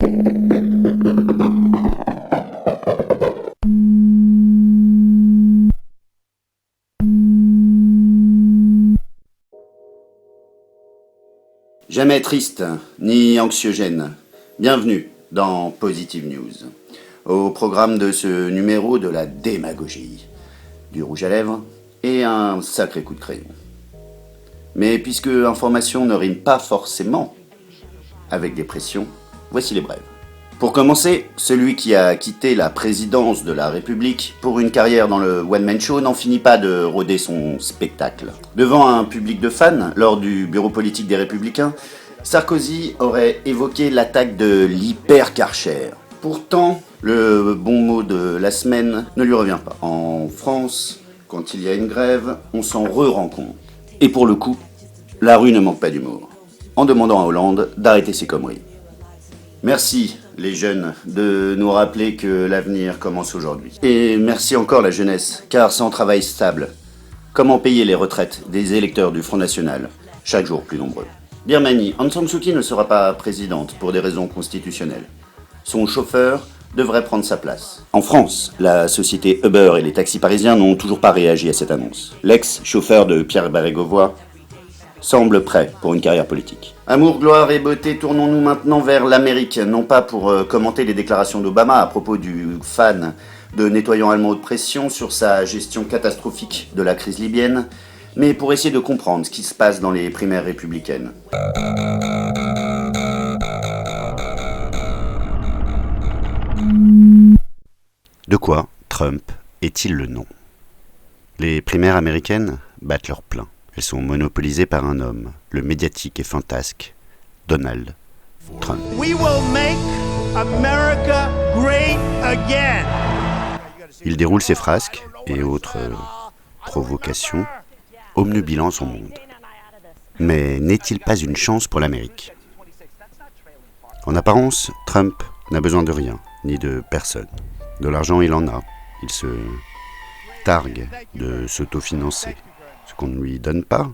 Jamais triste, ni anxiogène. Bienvenue dans Positive News. Au programme de ce numéro, de la démagogie, du rouge à lèvres et un sacré coup de crayon. Mais puisque information ne rime pas forcément avec dépression, voici les brèves. Pour commencer, celui qui a quitté la présidence de la République pour une carrière dans le one-man show n'en finit pas de rôder son spectacle. Devant un public de fans, lors du bureau politique des Républicains, Sarkozy aurait évoqué l'attaque de l'hyper-Karcher. Pourtant, le bon mot de la semaine ne lui revient pas. En France, quand il y a une grève, on s'en rend compte. Et pour le coup, la rue ne manque pas d'humour, en demandant à Hollande d'arrêter ses conneries. Merci les jeunes de nous rappeler que l'avenir commence aujourd'hui. Et merci encore la jeunesse, car sans travail stable, comment payer les retraites des électeurs du Front National, chaque jour plus nombreux? Birmanie, Aung San Suu Kyi ne sera pas présidente pour des raisons constitutionnelles. Son chauffeur devrait prendre sa place. En France, la société Uber et les taxis parisiens n'ont toujours pas réagi à cette annonce. L'ex-chauffeur de Pierre Bérégovoy semble prêt pour une carrière politique. Amour, gloire et beauté, tournons-nous maintenant vers l'Amérique, non pas pour commenter les déclarations d'Obama à propos du fan de nettoyant allemand haute pression sur sa gestion catastrophique de la crise libyenne, mais pour essayer de comprendre ce qui se passe dans les primaires républicaines. De quoi Trump est-il le nom? Les primaires américaines battent leur plein. Elles sont monopolisées par un homme, le médiatique et fantasque Donald Trump. We will make America great again. Il déroule ses frasques et autres provocations, obnubilant son monde. Mais n'est-il pas une chance pour l'Amérique? En apparence, Trump n'a besoin de rien, ni de personne. De l'argent, il en a. Il se targue de s'autofinancer. Ce qu'on ne lui donne pas,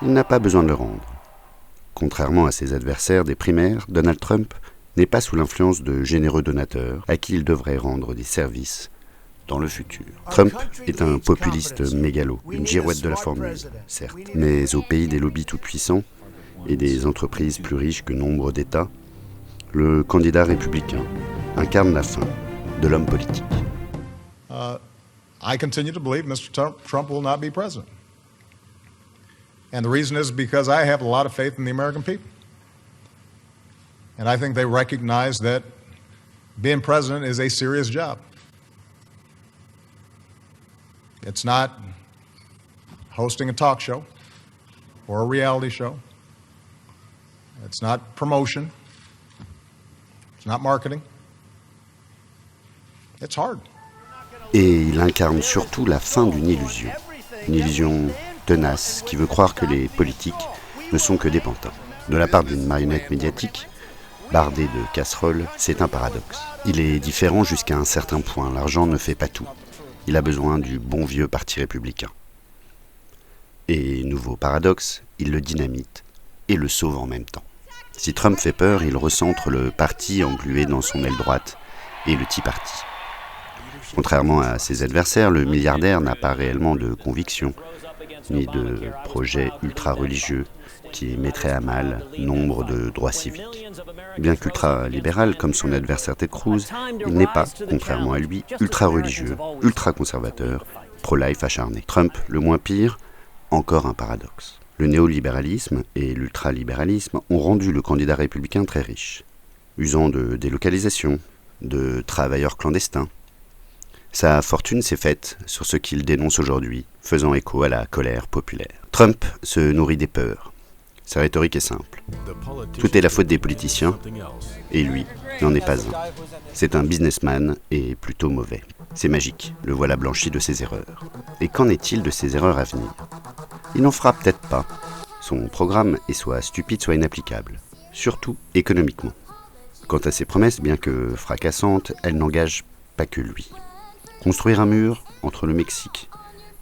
il n'a pas besoin de le rendre. Contrairement à ses adversaires des primaires, Donald Trump n'est pas sous l'influence de généreux donateurs à qui il devrait rendre des services dans le futur. Trump est un populiste mégalo, une girouette de la formule, certes. Mais au pays des lobbies tout-puissants et des entreprises plus riches que nombre d'États, le candidat républicain incarne la fin de l'homme politique. I continue to believe Mr. Trump will not be president. And the reason is because I have a lot of faith in the American people. And I think they recognize that being president is a serious job. It's not hosting a talk show or a reality show. It's not promotion. It's not marketing. It's hard. Et il incarne surtout la fin d'une illusion tenace qui veut croire que les politiques ne sont que des pantins. De la part d'une marionnette médiatique, bardée de casseroles, c'est un paradoxe. Il est différent jusqu'à un certain point, l'argent ne fait pas tout. Il a besoin du bon vieux parti républicain. Et nouveau paradoxe, il le dynamite et le sauve en même temps. Si Trump fait peur, il recentre le parti englué dans son aile droite et le Tea Party. Contrairement à ses adversaires, le milliardaire n'a pas réellement de conviction, ni de projet ultra-religieux qui mettrait à mal nombre de droits civiques. Bien qu'ultra-libéral comme son adversaire Ted Cruz, il n'est pas, contrairement à lui, ultra-religieux, ultra-conservateur, pro-life acharné. Trump, le moins pire, encore un paradoxe. Le néolibéralisme et l'ultralibéralisme ont rendu le candidat républicain très riche, usant de délocalisation, de travailleurs clandestins. Sa fortune s'est faite sur ce qu'il dénonce aujourd'hui, faisant écho à la colère populaire. Trump se nourrit des peurs. Sa rhétorique est simple. Tout est la faute des politiciens, et lui n'en est pas un. C'est un businessman et plutôt mauvais. C'est magique, le voilà blanchi de ses erreurs. Et qu'en est-il de ses erreurs à venir? Il n'en fera peut-être pas. Son programme est soit stupide, soit inapplicable, surtout économiquement. Quant à ses promesses, bien que fracassantes, elles n'engagent pas que lui. Construire un mur entre le Mexique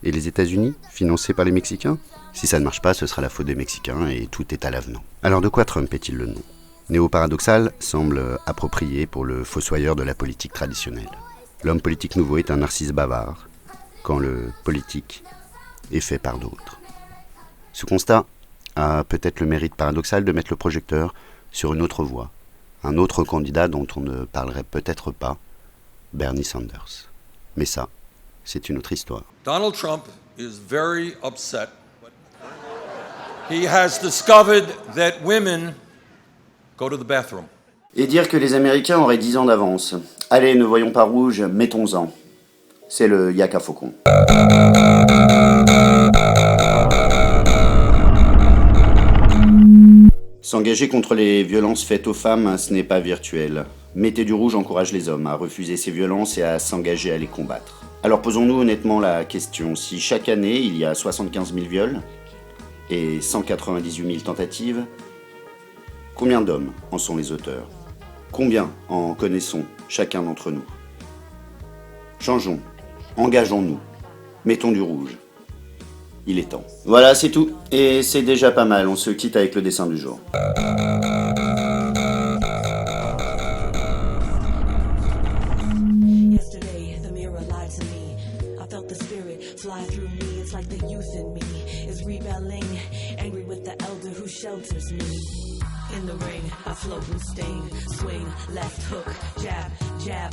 et les États-Unis, financé par les Mexicains? Si ça ne marche pas, ce sera la faute des Mexicains et tout est à l'avenant. Alors de quoi Trump est-il le nom? Néo-paradoxal semble approprié pour le fossoyeur de la politique traditionnelle. L'homme politique nouveau est un narcisse bavard, quand le politique est fait par d'autres. Ce constat a peut-être le mérite paradoxal de mettre le projecteur sur une autre voie, un autre candidat dont on ne parlerait peut-être pas, Bernie Sanders. Mais ça, c'est une autre histoire. Donald Trump is very upset. He has discovered that women go to the bathroom. Et dire que les Américains auraient 10 ans d'avance. Allez, ne voyons pas rouge, mettons-en. C'est le yak à faucon. S'engager contre les violences faites aux femmes, ce n'est pas virtuel. Mettez du rouge encourage les hommes à refuser ces violences et à s'engager à les combattre. Alors posons-nous honnêtement la question, si chaque année il y a 75 000 viols et 198 000 tentatives, combien d'hommes en sont les auteurs ? Combien en connaissons chacun d'entre nous ? Changeons, engageons-nous, mettons du rouge. Il est temps. Voilà, c'est tout. Et c'est déjà pas mal, on se quitte avec le dessin du jour. In the ring, I float and sting, swing, left hook, jab, jab,